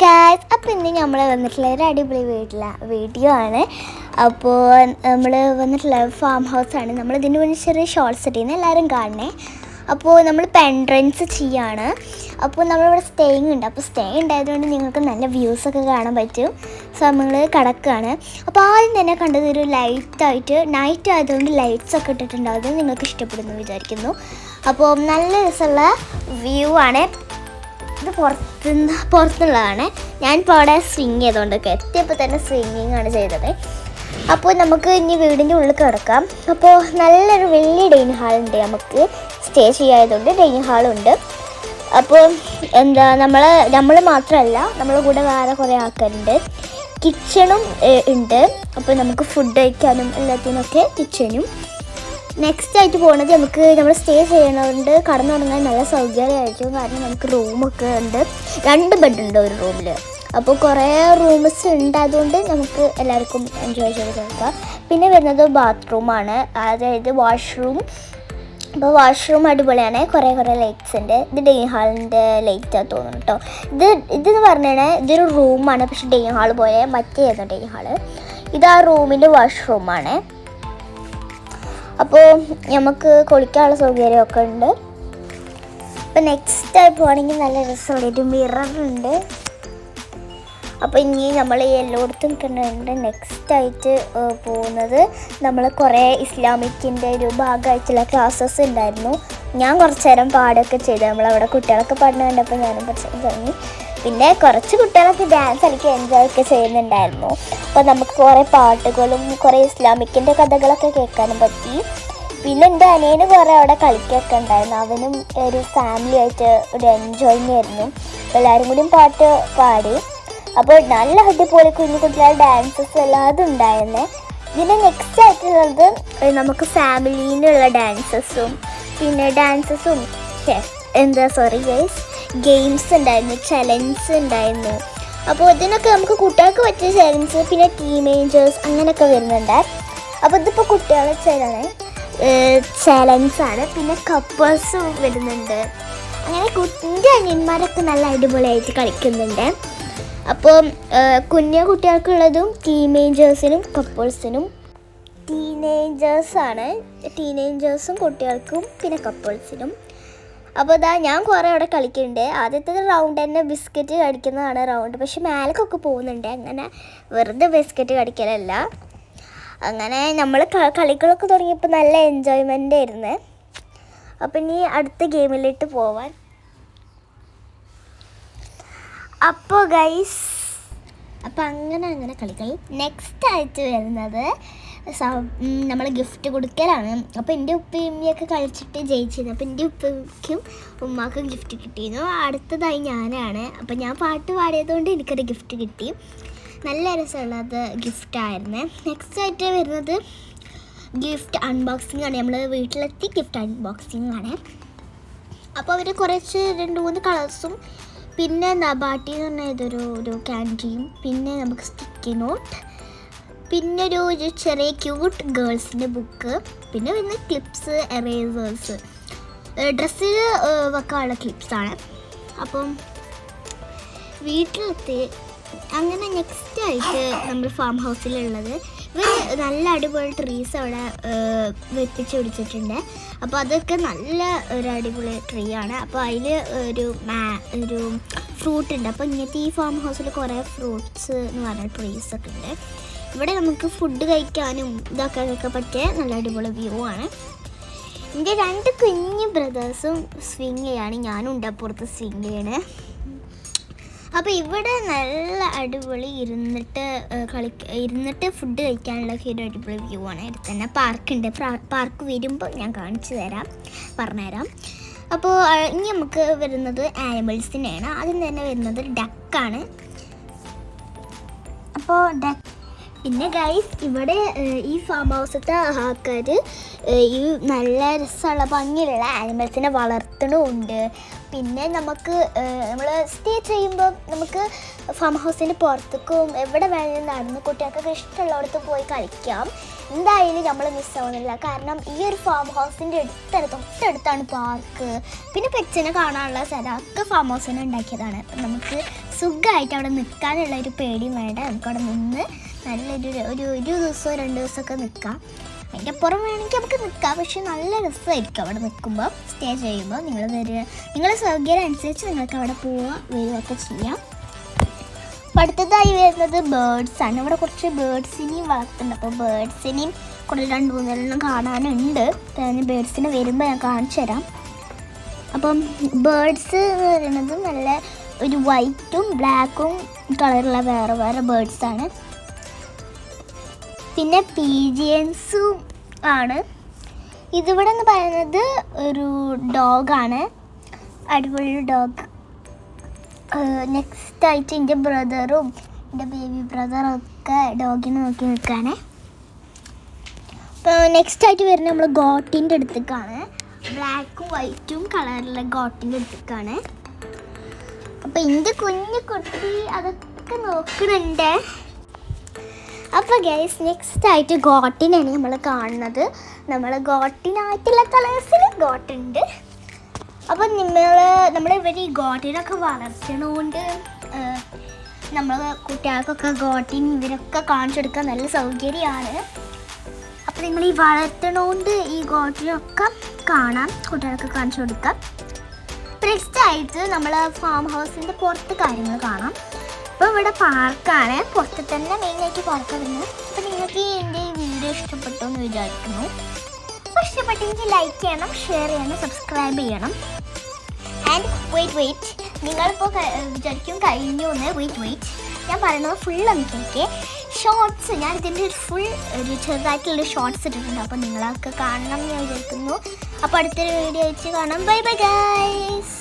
Guys, അപ്പോൾ ഇന്ന് നമ്മൾ വന്നിട്ടുള്ള ഒരു അടിപൊളി വീഡിയോ ആണ്. അപ്പോൾ നമ്മൾ വന്നിട്ടുള്ള ഫാം ഹൗസാണ്. നമ്മൾ ഇതിൻ്റെ മുന്നേ ചെറിയ ഷോർട്സ് ഇട്ടിരുന്നു, എല്ലാവരും കാണണേ. അപ്പോൾ നമ്മൾ എൻട്രൻസ് ചെയ്യാണ്. അപ്പോൾ നമ്മളിവിടെ സ്റ്റേയിങ് ഉണ്ട്. അപ്പോൾ സ്റ്റേ ഉണ്ടായതുകൊണ്ട് നിങ്ങൾക്ക് നല്ല വ്യൂസൊക്കെ കാണാൻ പറ്റും. സോ നമ്മൾ കിടക്കുകയാണ്. അപ്പോൾ ആദ്യം തന്നെ കണ്ടത് ഒരു ലൈറ്റായിട്ട്, നൈറ്റ് ആയതുകൊണ്ട് ലൈറ്റ്സൊക്കെ ഇട്ടിട്ടുണ്ടാവും. അത് നിങ്ങൾക്ക് ഇഷ്ടപ്പെടുന്നു വിചാരിക്കുന്നു. അപ്പോൾ നല്ല രസമുള്ള വ്യൂ ആണ്. ഇത് പുറത്തുള്ളതാണ്. ഞാനിപ്പോൾ അവിടെ സ്വിങ് ചെയ്തുകൊണ്ടൊക്കെ എത്തിയപ്പോൾ തന്നെ സ്വിങ്ങിങ് ആണ് ചെയ്തത്. അപ്പോൾ നമുക്ക് ഇനി വീടിൻ്റെ ഉള്ളിൽ കിടക്കാം. അപ്പോൾ നല്ലൊരു വലിയ ഡൈനിങ് ഹാളുണ്ട്. നമുക്ക് സ്റ്റേ ചെയ്യായതുകൊണ്ട് ഡൈനിങ് ഹാളുണ്ട്. അപ്പോൾ നമ്മൾ മാത്രമല്ല, നമ്മളെ കൂടെ വേറെ കുറേ ആൾക്കാരുണ്ട്. കിച്ചണും ഉണ്ട്. അപ്പോൾ നമുക്ക് ഫുഡ് കഴിക്കാനും എല്ലാത്തിനൊക്കെ കിച്ചനും. നെക്സ്റ്റ് ആയിട്ട് പോകുന്നത് നമ്മൾ സ്റ്റേ ചെയ്യണതുകൊണ്ട് കടന്നുറങ്ങാൻ നല്ല സൗകര്യമായിരിക്കും. കാരണം നമുക്ക് റൂമൊക്കെ ഉണ്ട്. 2 ബെഡുണ്ട് ഒരു റൂമിൽ. അപ്പോൾ കുറേ റൂംസ് ഉണ്ട്. അതുകൊണ്ട് നമുക്ക് എല്ലാവർക്കും എൻജോയ് ചെയ്ത് നോക്കാം. പിന്നെ വരുന്നത് ബാത്റൂമാണ്, അതായത് വാഷ്റൂം. അപ്പോൾ വാഷ്റൂം അടിപൊളിയാണ്. കുറേ ലൈറ്റ്സ് ഉണ്ട്. ഇത് ഡൈനിങ് ഹാളിൻ്റെ ലൈറ്റാണ് തോന്നുന്നു കേട്ടോ. ഇതെന്ന് പറഞ്ഞാൽ ഇതൊരു റൂമാണ്, പക്ഷേ ഡൈനിങ് ഹാൾ പോലെ മറ്റേതായിരുന്നു ഡൈനിങ് ഹാള്. ഇത് ആ റൂമിൻ്റെ വാഷ്റൂമാണ്. അപ്പോൾ നമുക്ക് കുളിക്കാനുള്ള സൗകര്യമൊക്കെ ഉണ്ട്. അപ്പോൾ നെക്സ്റ്റ് ആയി പോവുകയാണെങ്കിൽ നല്ല രസമുള്ളൊരു മിററുണ്ട്. അപ്പോൾ ഇനി നമ്മൾ എല്ലായിടത്തും കണ്ടുണ്ട്. നെക്സ്റ്റ് ആയിട്ട് പോകുന്നത് നമ്മൾ കുറേ ഇസ്ലാമിക്കിൻ്റെ ഒരു ഭാഗമായിട്ടുള്ള ക്ലാസ്സസ് ഉണ്ടായിരുന്നു. ഞാൻ കുറച്ച് നേരം പാടുകയൊക്കെ ചെയ്തു. നമ്മളവിടെ കുട്ടികളൊക്കെ പാടുന്ന കണ്ടപ്പോൾ ഞാനും കുറച്ച് തുടങ്ങി. പിന്നെ കുറച്ച് കുട്ടികളൊക്കെ ഡാൻസ് കളിക്കുക എൻജോയ് ഒക്കെ ചെയ്യുന്നുണ്ടായിരുന്നു. അപ്പോൾ നമുക്ക് കുറേ പാട്ടുകളും കുറേ ഇസ്ലാമിക്കിൻ്റെ കഥകളൊക്കെ കേൾക്കാനും പറ്റി. പിന്നെ എൻ്റെ അനിയന് കുറേ അവിടെ കളിക്കുകയൊക്കെ ഉണ്ടായിരുന്നു. അവനും ഒരു ഫാമിലി ആയിട്ട് ഒരു എൻജോയിങ് ആയിരുന്നു. എല്ലാവരും കൂടിയും പാട്ട് പാടി. അപ്പോൾ നല്ല അടിപൊളി കുഞ്ഞു കുട്ടികളുടെ ഡാൻസസ് എല്ലാതും ഉണ്ടായിരുന്നേ. ഇതിൻ്റെ നെക്സ്റ്റ് ആയിട്ടുള്ളത് നമുക്ക് ഫാമിലീനുള്ള ഡാൻസസും പിന്നെ ഗെയിംസ് ഉണ്ടായിരുന്നു, ചലഞ്ച് ഉണ്ടായിരുന്നു. അപ്പോൾ ഇതിനൊക്കെ നമുക്ക് കുട്ടികൾക്ക് പറ്റിയ ചലഞ്ച്, പിന്നെ ടീനേജേഴ്സ് അങ്ങനെയൊക്കെ വരുന്നുണ്ട്. അപ്പോൾ ഇതിപ്പോൾ കുട്ടികളെ ചലഞ്ചാണ്. പിന്നെ കപ്പിൾസും വരുന്നുണ്ട്. അങ്ങനെ എൻ്റെ അനിയന്മാരൊക്കെ നല്ല അടിപൊളിയായിട്ട് കളിക്കുന്നുണ്ട്. അപ്പോൾ കുഞ്ഞു കുട്ടികൾക്കുള്ളതും ടീനേജേഴ്സിനും കപ്പിൾസിനും. ടീനേജേഴ്സും കുട്ടികൾക്കും പിന്നെ കപ്പിൾസിനും. അപ്പോൾ ഞാൻ കുറേ അവിടെ കളിക്കുന്നുണ്ട്. ആദ്യത്തെ റൗണ്ട് തന്നെ ബിസ്ക്കറ്റ് കടിക്കുന്നതാണ് റൗണ്ട്. പക്ഷെ മേലക്കൊക്കെ പോകുന്നുണ്ട്. അങ്ങനെ വെറുതെ ബിസ്ക്കറ്റ് കടിക്കലല്ല. അങ്ങനെ നമ്മൾ കളികളൊക്കെ തുടങ്ങിയപ്പോൾ നല്ല എൻജോയ്മെൻ്റ് ആയിരുന്നു. അപ്പം ഇനി അടുത്ത ഗെയിമിലിട്ട് പോവാൻ. അപ്പോൾ ഗൈസ്, അപ്പം അങ്ങനെ കളികൾ. നെക്സ്റ്റ് ആയിട്ട് വരുന്നത് നമ്മൾ ഗിഫ്റ്റ് കൊടുക്കലാണ്. അപ്പോൾ എൻ്റെ ഉപ്പയൊക്കെ കളിച്ചിട്ട് ജയിച്ചിരുന്നു. അപ്പോൾ എൻ്റെ ഉപ്പയ്ക്കും ഉമ്മാക്കും ഗിഫ്റ്റ് കിട്ടിയിരുന്നു. അടുത്തതായി ഞാനാണ്. അപ്പോൾ ഞാൻ പാട്ട് പാടിയതുകൊണ്ട് എനിക്കൊരു ഗിഫ്റ്റ് കിട്ടി. നല്ല രസമുള്ളത് ഗിഫ്റ്റായിരുന്നു. നെക്സ്റ്റ് ആയിട്ട് വരുന്നത് ഗിഫ്റ്റ് അൺബോക്സിംഗ് ആണ്. നമ്മൾ വീട്ടിലെത്തി ഗിഫ്റ്റ് അൺബോക്സിംഗ് ആണ്. അപ്പോൾ അവർ കുറച്ച് 2-3 കളേഴ്സും പിന്നെ നബാട്ടി എന്ന് പറഞ്ഞാൽ ഇതൊരു ക്യാൻഡിയും പിന്നെ നമുക്ക് സ്റ്റിക്കി നോട്ട്, പിന്നെ ഒരു ചെറിയ ക്യൂട്ട് ഗേൾസിൻ്റെ ബുക്ക്, പിന്നെ വരുന്ന ക്ലിപ്സ്, എറേസേഴ്സ്, ഡ്രസ്സിൽ വെക്കാനുള്ള ക്ലിപ്സാണ്. അപ്പം വീട്ടിലെത്തി അങ്ങനെ നെക്സ്റ്റ് ആയിട്ട് നമ്മൾ ഫാം ഹൗസിലുള്ളത് ഇവർ നല്ല അടിപൊളി ട്രീസ് അവിടെ വെപ്പിച്ച് പിടിച്ചിട്ടുണ്ട്. അപ്പോൾ അതൊക്കെ നല്ല ഒരു അടിപൊളി ട്രീ ആണ്. അപ്പോൾ അതിൽ ഒരു ഫ്രൂട്ട് ഉണ്ട്. അപ്പോൾ ഇങ്ങനത്തെ ഈ ഫാം ഹൗസിൽ കുറേ ഫ്രൂട്ട്സ് എന്ന് പറഞ്ഞ ട്രീസൊക്കെ ഉണ്ട്. ഇവിടെ നമുക്ക് ഫുഡ് കഴിക്കാനും ഇതൊക്കെ പറ്റിയ നല്ല അടിപൊളി വ്യൂ ആണ്. എൻ്റെ 2 കുഞ്ഞു ബ്രദേഴ്സും സ്വിങ് ചെയ്യാണ്. ഞാനും ഉണ്ട് അപ്പുറത്ത് സ്വിങ് ചെയ്യണേ. അപ്പോൾ ഇവിടെ നല്ല അടിപൊളി ഇരുന്നിട്ട് ഫുഡ് കഴിക്കാനുള്ള ഒരു അടിപൊളി വ്യൂ ആണ്. അടുത്ത് തന്നെ പാർക്കുണ്ട്. പാർക്ക് വരുമ്പോൾ ഞാൻ പറഞ്ഞുതരാം. അപ്പോൾ ഇനി നമുക്ക് വരുന്നത് ആനിമൽസിനെയാണ്. ആദ്യം തന്നെ വരുന്നത് ഡക്കാണ്. അപ്പോൾ പിന്നെ ഗൈസ് ഇവിടെ ഈ ഫാം ഹൗസത്തെ ആൾക്കാർ ഈ നല്ല രസമുള്ള ഭംഗിയുള്ള ആനിമൽസിനെ വളർത്തണമുണ്ട്. പിന്നെ നമുക്ക് നമ്മൾ സ്റ്റേ ചെയ്യുമ്പോൾ നമുക്ക് ഫാം ഹൗസിന് പുറത്തേക്കും എവിടെ വേണമെങ്കിലും നടന്ന് കുട്ടികൾക്കൊക്കെ ഇഷ്ടമുള്ളിടത്ത് പോയി കളിക്കാം. എന്തായാലും നമ്മൾ മിസ്സാവുന്നില്ല. കാരണം ഈ ഒരു ഫാം ഹൗസിൻ്റെ തൊട്ടടുത്താണ് പാർക്ക്, പിന്നെ പെറ്റ്സിനെ കാണാനുള്ള സ്ഥലമൊക്കെ ഫാം ഹൗസിനെ ഉണ്ടാക്കിയതാണ്. അപ്പം നമുക്ക് സുഖമായിട്ട് അവിടെ നിൽക്കാനുള്ള ഒരു പേടിയും വേണ്ട. നമുക്കവിടെ നിന്ന് നല്ലൊരു ദിവസമോ 2 ദിവസമൊക്കെ നിൽക്കാം. അതിൻ്റെ അപ്പുറം വേണമെങ്കിൽ നമുക്ക് നിൽക്കാം. പക്ഷെ നല്ല രസമായിരിക്കും അവിടെ നിൽക്കുമ്പോൾ, സ്റ്റേ ചെയ്യുമ്പോൾ. നിങ്ങളുടെ സൗകര്യം അനുസരിച്ച് നിങ്ങൾക്ക് അവിടെ വരികയൊക്കെ ചെയ്യാം. അപ്പം അടുത്തതായി വരുന്നത് ബേർഡ്സാണ്. ഇവിടെ കുറച്ച് ബേർഡ്സിനെയും വളർത്തുന്നുണ്ട്. അപ്പോൾ ബേർഡ്സിനെയും കുറച്ച് 2-3 കാണാനുണ്ട്. ഞാൻ ബേർഡ്സിനെ വരുമ്പോൾ ഞാൻ കാണിച്ചു തരാം. അപ്പം ബേർഡ്സ് എന്ന് പറയുന്നത് നല്ല ഒരു വൈറ്റും ബ്ലാക്കും കളറുള്ള വേറെ ബേർഡ്സാണ്. പിന്നെ പീജിയൻസും ആണ്. ഇതിവിടെ എന്ന് പറയുന്നത് ഒരു ഡോഗാണ്, അടിപൊളി ഡോഗ്. നെക്സ്റ്റ് ആയിട്ട് എൻ്റെ ബ്രദറും എൻ്റെ ബേബി ബ്രദറും ഒക്കെ ഡോഗിനെ നോക്കി നിൽക്കുകയാണ്. അപ്പോൾ നെക്സ്റ്റ് ആയിട്ട് വരുന്നത് നമ്മൾ ഗോട്ടിൻ്റെ അടുത്തേക്കാണ്. ബ്ലാക്കും വൈറ്റും കളറിലുള്ള ഗോട്ടിൻ്റെ അടുത്തേക്കാണ്. അപ്പോൾ എൻ്റെ കുഞ്ഞു കുട്ടി അതൊക്കെ നോക്കുന്നുണ്ട്. അപ്പോൾ ഗൈസ് നെക്സ്റ്റ് ആയിട്ട് ഗോട്ടിനാണ് നമ്മൾ കാണുന്നത്. നമ്മൾ ഗോട്ടിനായിട്ടുള്ള കളേഴ്സിൽ ഗോട്ടുണ്ട്. അപ്പം ഇവർ ഈ ഗോട്ടിനൊക്കെ വളർത്തണോണ്ട് നമ്മൾ കുട്ടികൾക്കൊക്കെ ഗോട്ടിൻ ഇവരൊക്കെ കാണിച്ചു കൊടുക്കാൻ നല്ല സൗകര്യമാണ്. അപ്പോൾ നിങ്ങൾ ഈ വളർത്തണോണ്ട് ഈ ഗോട്ടിനൊക്കെ കാണാം, കുട്ടികൾക്ക് കാണിച്ചു കൊടുക്കാം. നെക്സ്റ്റ് ആയിട്ട് നമ്മൾ ഫാം ഹൗസിൻ്റെ പുറത്ത് കാര്യങ്ങൾ കാണാം. അപ്പോൾ ഇവിടെ പാർക്കാണ്, പുറത്ത് തന്നെ മെയിനായിട്ട് പാർക്ക് വരുന്നത്. അപ്പോൾ നിങ്ങൾക്ക് എൻ്റെ ഈ വീഡിയോ ഇഷ്ടപ്പെട്ടു എന്ന് വിചാരിക്കുന്നു. അപ്പോൾ ഇഷ്ടപ്പെട്ടെങ്കിൽ ലൈക്ക് ചെയ്യണം, ഷെയർ ചെയ്യണം, സബ്സ്ക്രൈബ് ചെയ്യണം. ആൻഡ് വെയിറ്റ് നിങ്ങളിപ്പോൾ വിചാരിക്കും കഴിഞ്ഞു എന്ന്. വെയിറ്റ് ഞാൻ പറയുന്നത് ഫുള്ളൊന്ന് കേൾക്കേ. ഷോർട്സ് ഞാൻ ഇതിൻ്റെ ഒരു ചെറുതായിട്ടുള്ള ഷോർട്സ് ഇട്ടിട്ടുണ്ട്. അപ്പോൾ നിങ്ങളൊക്കെ കാണണം എന്ന് ഞാൻ വിചാരിക്കുന്നു. അപ്പോൾ അടുത്തൊരു വീഡിയോ വെച്ച് കാണാം. Bye guys.